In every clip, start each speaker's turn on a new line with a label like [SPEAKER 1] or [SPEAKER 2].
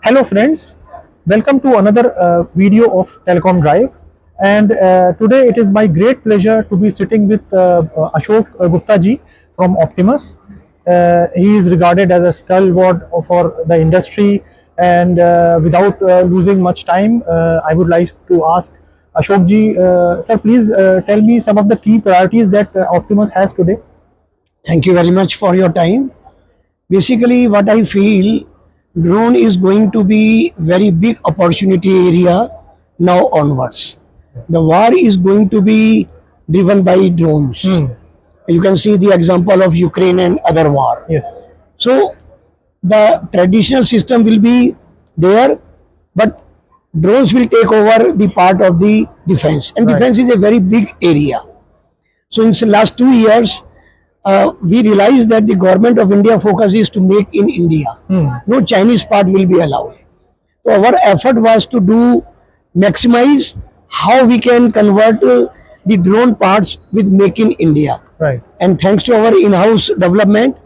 [SPEAKER 1] Hello friends, welcome to another video of Telecom Drive, and today it is my great pleasure to be sitting with Ashok Gupta ji from Optiemus. He is regarded as a stalwart for the industry, and without losing much time, I would like to ask Ashok ji, sir, please tell me some of the key priorities that Optiemus has today.
[SPEAKER 2] Thank you very much for your time. Basically, what I feel, drone is going to be very big opportunity area now onwards. The war is going to be driven by drones. You can see the example of Ukraine and other war.
[SPEAKER 1] Yes.
[SPEAKER 2] So the traditional system will be there, but drones will take over the part of the defense. And
[SPEAKER 1] Right.
[SPEAKER 2] defense is a very big area. So in the last 2 years, we realized that the government of India focus is to make in India. No Chinese part will be allowed. So our effort was to maximize how we can convert the drone parts with make in India.
[SPEAKER 1] Right.
[SPEAKER 2] And thanks to our in-house development,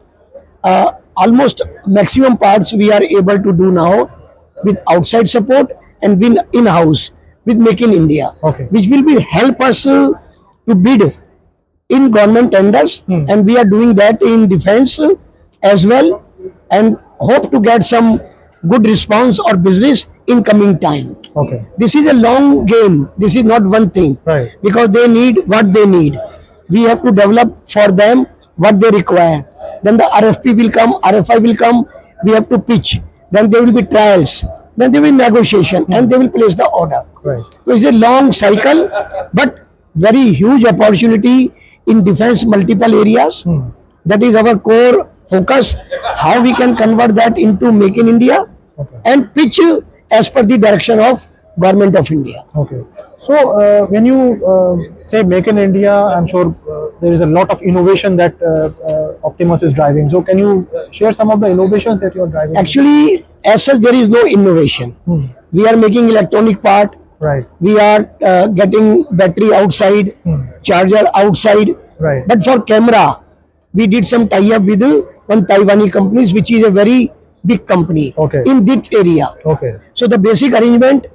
[SPEAKER 2] almost maximum parts we are able to do now with outside support and with in-house with make in India,
[SPEAKER 1] Okay.
[SPEAKER 2] which will be help us to bid in government tenders, and we are doing that in defense as well, and hope to get some good response or business in coming time.
[SPEAKER 1] Okay.
[SPEAKER 2] This is a long game. This is not one thing.
[SPEAKER 1] Right.
[SPEAKER 2] Because they need what they need. We have to develop for them what they require. Then the RFP will come, RFI will come. We have to pitch. Then there will be trials. Then there will be negotiation, and they will place the order.
[SPEAKER 1] Right.
[SPEAKER 2] So it's a long cycle, but very huge opportunity in defense multiple areas. That is our core focus. How we can convert that into make in India, and pitch as per the direction of government of India.
[SPEAKER 1] Okay. So when you say make in India, I'm sure there is a lot of innovation that Optiemus is driving. So can you share some of the innovations that you are driving?
[SPEAKER 2] Actually, as such, there is no innovation. We are making electronic part.
[SPEAKER 1] Right.
[SPEAKER 2] We are getting battery outside, charger outside.
[SPEAKER 1] Right.
[SPEAKER 2] But for camera, we did some tie-up with one Taiwanese companies, which is a very big company
[SPEAKER 1] Okay.
[SPEAKER 2] in this area.
[SPEAKER 1] Okay.
[SPEAKER 2] So the basic arrangement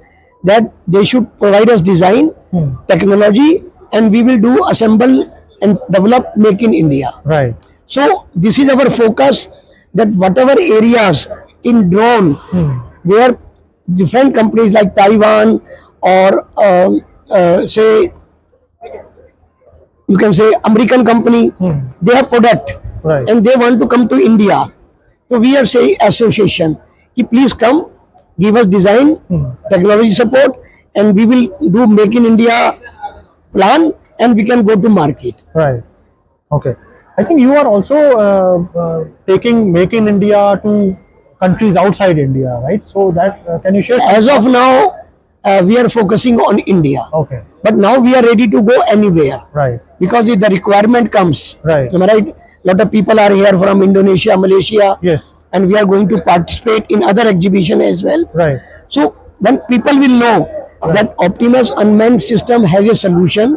[SPEAKER 2] that they should provide us design, technology, and we will do assemble and develop make in India.
[SPEAKER 1] Right.
[SPEAKER 2] So this is our focus, that whatever areas in drone where different companies like Taiwan or say you can say American company, they have product,
[SPEAKER 1] Right.
[SPEAKER 2] and they want to come to India. So we are saying association, please come, give us design, technology support, and we will do make in India plan, and we can go to market.
[SPEAKER 1] Right. Okay. I think you are also taking make in India to countries outside India, right? So that can you share?
[SPEAKER 2] As of now, we are focusing on India.
[SPEAKER 1] Okay.
[SPEAKER 2] But now we are ready to go anywhere,
[SPEAKER 1] Right.
[SPEAKER 2] because if the requirement comes,
[SPEAKER 1] Right.
[SPEAKER 2] am I right? Lot of people are here from Indonesia, Malaysia,
[SPEAKER 1] Yes.
[SPEAKER 2] and we are going to participate in other exhibition as well.
[SPEAKER 1] Right.
[SPEAKER 2] So when people will know that Optiemus unmanned system has a solution,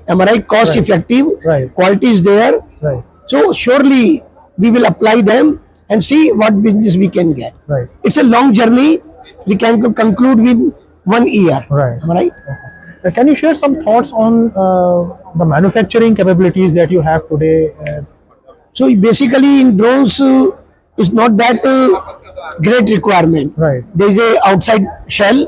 [SPEAKER 2] am I right? Cost effective,
[SPEAKER 1] Right.
[SPEAKER 2] quality is there.
[SPEAKER 1] Right.
[SPEAKER 2] So surely we will apply them and see what business we can get.
[SPEAKER 1] Right.
[SPEAKER 2] It's a long journey. We can conclude with 1 year.
[SPEAKER 1] Right.
[SPEAKER 2] Am I right?
[SPEAKER 1] Can you share some thoughts on the manufacturing capabilities that you have today?
[SPEAKER 2] So basically in drones, it's not that great requirement.
[SPEAKER 1] Right.
[SPEAKER 2] There is a outside shell,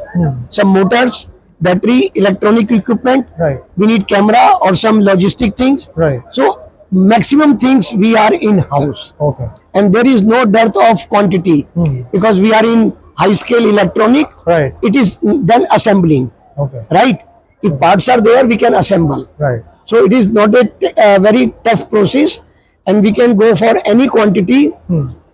[SPEAKER 2] some motors, battery, electronic equipment.
[SPEAKER 1] Right.
[SPEAKER 2] We need camera or some logistic things.
[SPEAKER 1] Right.
[SPEAKER 2] So maximum things we are in house,
[SPEAKER 1] Okay.
[SPEAKER 2] and there is no dearth of quantity because we are in high scale electronic.
[SPEAKER 1] Right.
[SPEAKER 2] It is then assembling.
[SPEAKER 1] Okay.
[SPEAKER 2] Right. If parts are there, we can assemble.
[SPEAKER 1] Right.
[SPEAKER 2] So it is not a very tough process, and we can go for any quantity.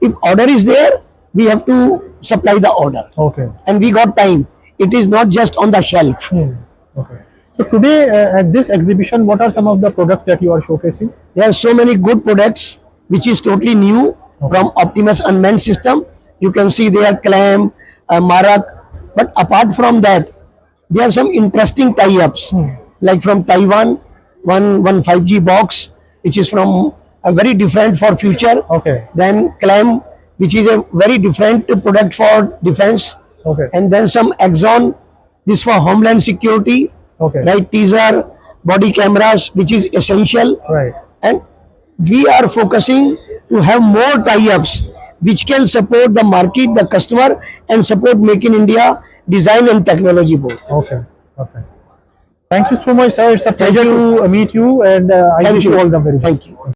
[SPEAKER 2] If order is there, we have to supply the order,
[SPEAKER 1] Okay.
[SPEAKER 2] and we got time. It is not just on the shelf.
[SPEAKER 1] Okay. So today at this exhibition, what are some of the products that you are showcasing?
[SPEAKER 2] There are so many good products which is totally new from Optiemus unmanned system. You can see there clam, marak, but apart from that, there are some interesting tie-ups, like from Taiwan, one 5G box, which is from very different for future.
[SPEAKER 1] Okay.
[SPEAKER 2] Then clam which is a very different product for defense.
[SPEAKER 1] Okay.
[SPEAKER 2] And then some Axon, this for homeland security.
[SPEAKER 1] Okay.
[SPEAKER 2] Right, these are body cameras, which is essential.
[SPEAKER 1] Right.
[SPEAKER 2] And we are focusing to have more tie-ups which can support the market, the customer, and support Make in India design and technology both.
[SPEAKER 1] Okay. Perfect. Thank you so much, sir. It's a pleasure
[SPEAKER 2] you.
[SPEAKER 1] to meet you, and I
[SPEAKER 2] Thank
[SPEAKER 1] wish you
[SPEAKER 2] you.
[SPEAKER 1] all the very best.
[SPEAKER 2] Thank you.